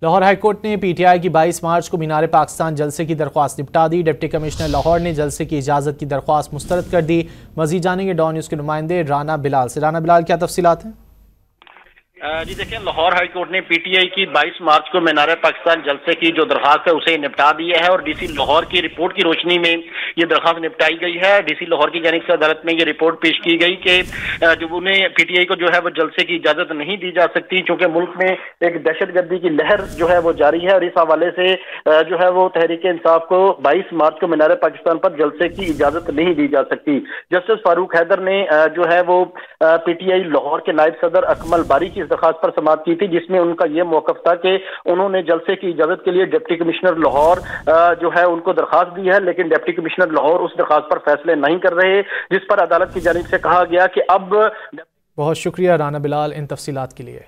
Lahore high court ने PTI की 22 मार्च को मीनार पाकिस्तान जलसे की दरख्वास्त निपटा दी। डिप्टी कमिश्नर लाहौर ने जलसे की इजाज़त की दरख्वास्त मुस्तरद कर दी। मजीद जानेंगे डॉन न्यूज़ के नुमाइंदे राना बिलाल से। राना बिलाल, क्या तफसीलात हैं? जी देखिए, लाहौर हाईकोर्ट ने पीटीआई की 22 मार्च को मीनार पाकिस्तान जलसे की जो दरख्वास्त है उसे निपटा दिया है और डीसी लाहौर की रिपोर्ट की रोशनी में ये दरख्वास्त निपटाई गई है। डीसी लाहौर की जानिब से अदालत में ये रिपोर्ट पेश की गई कि जो उन्हें पीटीआई को जो है वो जलसे की इजाजत नहीं दी जा सकती, क्योंकि मुल्क में एक दहशतगर्दी की लहर जो है वो जारी है और इस हवाले से जो है वो तहरीक इंसाफ को 22 मार्च को मीनार पाकिस्तान पर जलसे की इजाजत नहीं दी जा सकती। जस्टिस फारूक हैदर ने जो है वो पीटीआई लाहौर के नायब सदर अकमल बारी की दरख्वास्त पर समाअत की थी, जिसमें उनका यह मौकफ था कि उन्होंने जलसे की इजाजत के लिए डिप्टी कमिश्नर लाहौर जो है उनको दरख्वास्त दी है, लेकिन डिप्टी कमिश्नर लाहौर उस दरख्वास्त पर फैसले नहीं कर रहे, जिस पर अदालत की जानिब से कहा गया कि अब। बहुत शुक्रिया राना बिलाल इन तफसीलात के लिए।